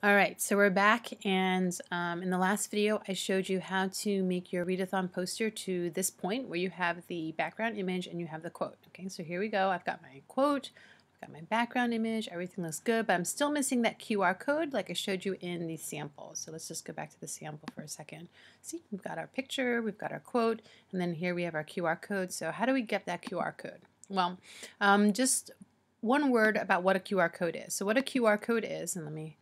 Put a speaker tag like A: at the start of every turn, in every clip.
A: All right, so we're back, and in the last video I showed you how to make your read-a-thon poster to this point where you have the background image and you have the quote. Okay, so here we go. I've got my quote, I've got my background image, everything looks good, but I'm still missing that QR code like I showed you in the sample. So let's just go back to the sample for a second. See, we've got our picture, we've got our quote, and then here we have our QR code. So how do we get that QR code? Well, just one word about what a QR code is. So what a QR code is, and let me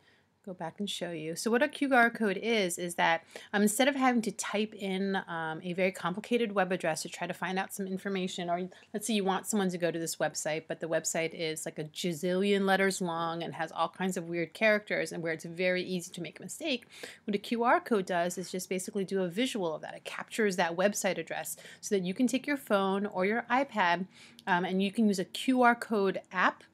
A: go back and show you. So what a QR code is that instead of having to type in a very complicated web address to try to find out some information, or let's say you want someone to go to this website, but the website is like a gazillion letters long and has all kinds of weird characters and where it's very easy to make a mistake, what a QR code does is just basically do a visual of that. It captures that website address so that you can take your phone or your iPad and you can use a QR code app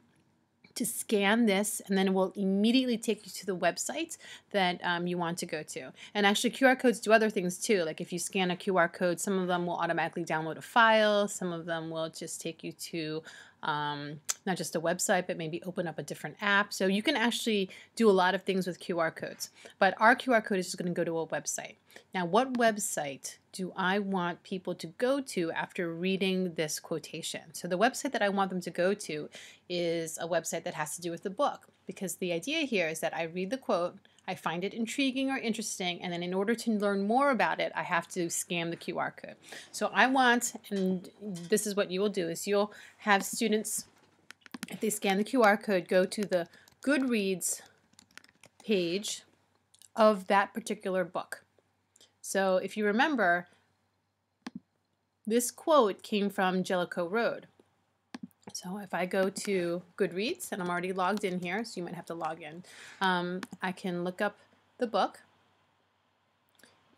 A: to scan this, and then it will immediately take you to the website that you want to go to. And actually QR codes do other things too. Like if you scan a QR code, some of them will automatically download a file, some of them will just take you to not just a website, but maybe open up a different app. So you can actually do a lot of things with QR codes. But our QR code is just going to go to a website. Now, what website do I want people to go to after reading this quotation? So the website that I want them to go to is a website that has to do with the book, because the idea here is that I read the quote, I find it intriguing or interesting, and then in order to learn more about it, I have to scan the QR code. So I want, and this is what you will do, is you'll have students, if they scan the QR code, go to the Goodreads page of that particular book. So if you remember, this quote came from Jellicoe Road. So if I go to Goodreads, and I'm already logged in here, so you might have to log in, I can look up the book,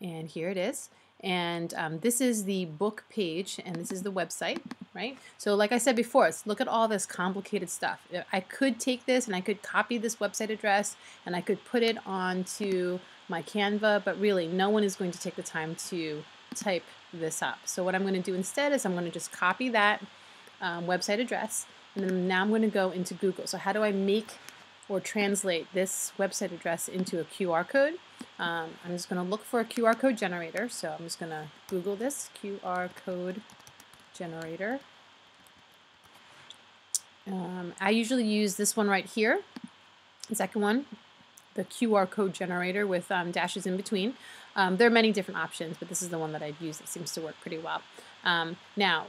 A: and here it is. And this is the book page, and this is the website, right? So like I said before, look at all this complicated stuff. I could take this and I could copy this website address and I could put it onto my Canva, but really no one is going to take the time to type this up. So what I'm going to do instead is I'm going to just copy that website address, and then now I'm going to go into Google. So how do I make or translate this website address into a QR code? I'm just going to look for a QR code generator. So I'm just going to Google this QR code generator. I usually use this one right here, the second one, the QR code generator with dashes in between. There are many different options, but this is the one that I've used. It seems to work pretty well. Now,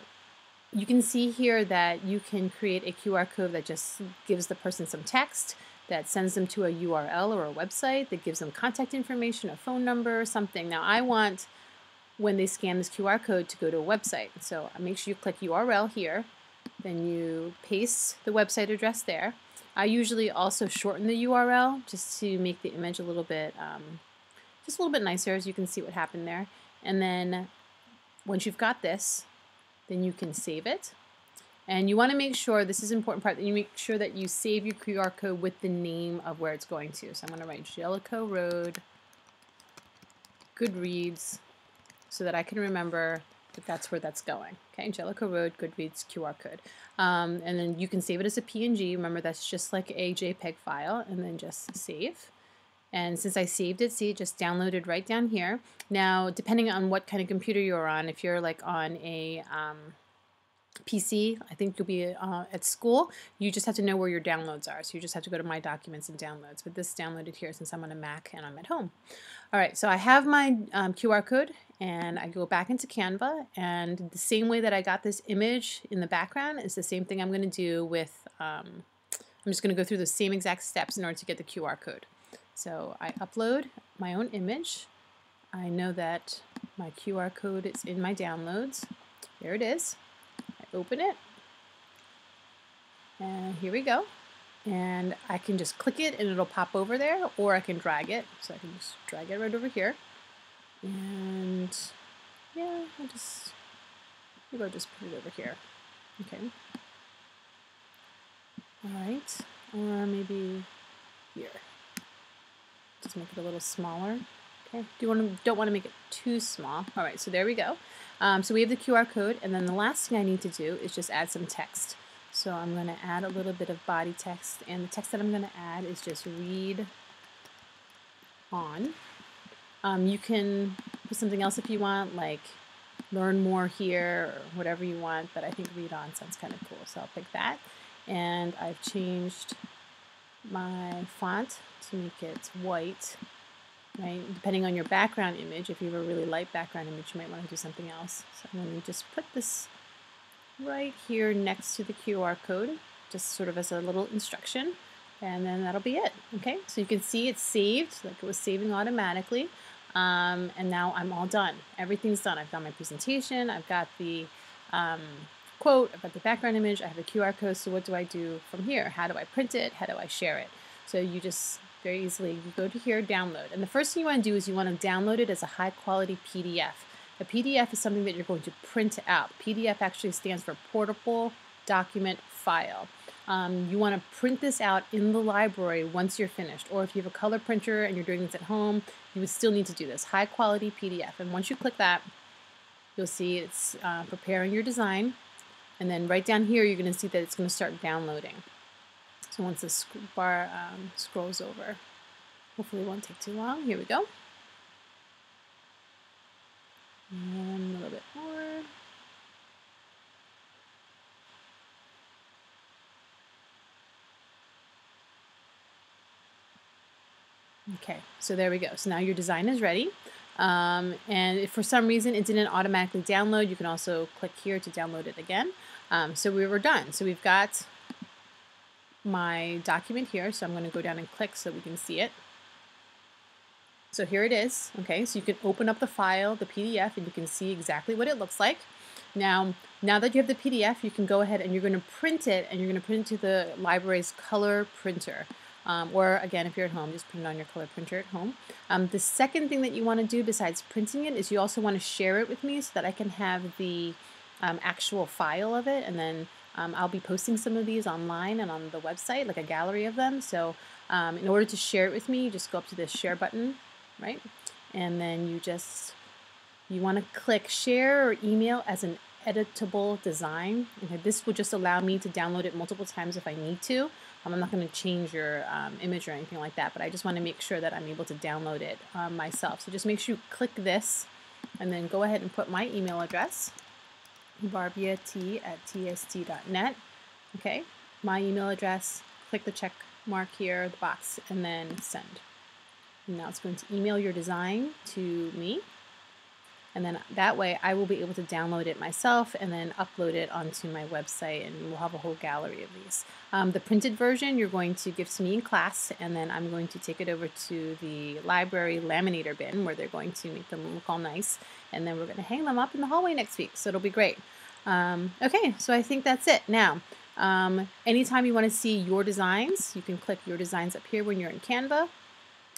A: you can see here that you can create a QR code that just gives the person some text, that sends them to a URL or a website, that gives them contact information, a phone number, something. Now I want, when they scan this QR code, to go to a website. So make sure you click URL here, then you paste the website address there. I usually also shorten the URL just to make the image a little bit, just a little bit nicer, as you can see what happened there. And then once you've got this, then you can save it. And you want to make sure, this is an important part, that you make sure that you save your QR code with the name of where it's going to. So I'm going to write Jellicoe Road, Goodreads, so that I can remember that that's where that's going. Okay, Jellicoe Road, Goodreads, QR code. And then you can save it as a PNG. Remember, that's just like a JPEG file, and then just save. And since I saved it, see, it just downloaded right down here. Now, depending on what kind of computer you're on, if you're like on a PC, I think you'll be at school, you just have to know where your downloads are. So you just have to go to My Documents and Downloads. But this downloaded here since I'm on a Mac and I'm at home. All right, so I have my QR code, and I go back into Canva, and the same way that I got this image in the background is the same thing I'm going to do with, I'm just going to go through the same exact steps in order to get the QR code. So I upload my own image. I know that my QR code is in my downloads. There it is. I open it, and here we go. And I can just click it and it'll pop over there, or I can drag it. So I can just drag it right over here. And yeah, maybe I'll just put it over here. Okay. All right. Or maybe here. Just make it a little smaller. Okay. Don't want to make it too small. All right, so there we go. So we have the QR code, and then the last thing I need to do is just add some text. So I'm going to add a little bit of body text, and the text that I'm going to add is just read on. You can put something else if you want, like learn more here or whatever you want, but I think read on sounds kind of cool, so I'll pick that. And I've changed my font to make it white, right? Depending on your background image, if you have a really light background image, you might want to do something else. So I'm going to just put this right here next to the QR code, just sort of as a little instruction, and then that'll be it. Okay, so you can see it's saved, like it was saving automatically, and now I'm all done. Everything's done. I've got my presentation, I've got the quote, I've got the background image, I have a QR code, so what do I do from here? How do I print it? How do I share it? So you just very easily, you go to here, download, and the first thing you want to do is you want to download it as a high quality PDF. A PDF is something that you're going to print out. PDF actually stands for Portable Document File. You want to print this out in the library once you're finished, or if you have a color printer and you're doing this at home, you would still need to do this. High quality PDF. And once you click that, you'll see it's preparing your design. And then right down here, you're going to see that it's going to start downloading. So once this bar scrolls over, hopefully it won't take too long. Here we go. And a little bit more. Okay, so there we go. So now your design is ready. And if for some reason it didn't automatically download, you can also click here to download it again. So we were done. So we've got my document here. So I'm going to go down and click so we can see it. So here it is. Okay, so you can open up the file, the PDF, and you can see exactly what it looks like. Now that you have the PDF, you can go ahead and you're going to print it, and you're going to print it to the library's color printer. Or again, if you're at home, just print it on your color printer at home. The second thing that you want to do besides printing it is you also want to share it with me so that I can have the actual file of it, and then I'll be posting some of these online and on the website, like a gallery of them. So in order to share it with me, you just go up to this share button, right? And then you want to click share or email as an editable design. Okay, this will just allow me to download it multiple times if I need to. I'm not going to change your image or anything like that, but I just want to make sure that I'm able to download it myself. So just make sure you click this and then go ahead and put my email address, barbiat@tst.net. Okay, my email address, click the check mark here, the box, and then send. And now it's going to email your design to me. And then that way I will be able to download it myself and then upload it onto my website, and we'll have a whole gallery of these. The printed version you're going to give to me in class, and then I'm going to take it over to the library laminator bin where they're going to make them look all nice, and then we're going to hang them up in the hallway next week, so it'll be great. Okay, so I think that's it. Now, anytime you want to see your designs, you can click your designs up here when you're in Canva,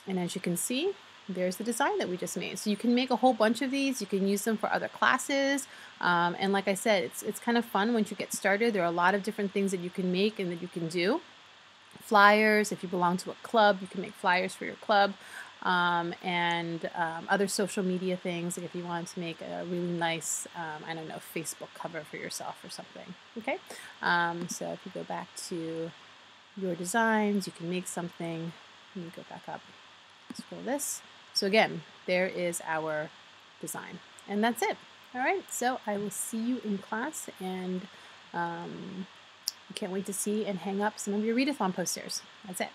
A: and as you can see, there's the design that we just made. So you can make a whole bunch of these. You can use them for other classes. And like I said, it's kind of fun once you get started. There are a lot of different things that you can make and that you can do. Flyers, if you belong to a club, you can make flyers for your club. And other social media things, like if you want to make a really nice, I don't know, Facebook cover for yourself or something. Okay, so if you go back to your designs, you can make something. Let me go back up, scroll this. So again, there is our design, and that's it. All right, so I will see you in class, and I can't wait to see and hang up some of your Read-A-Thon posters. That's it.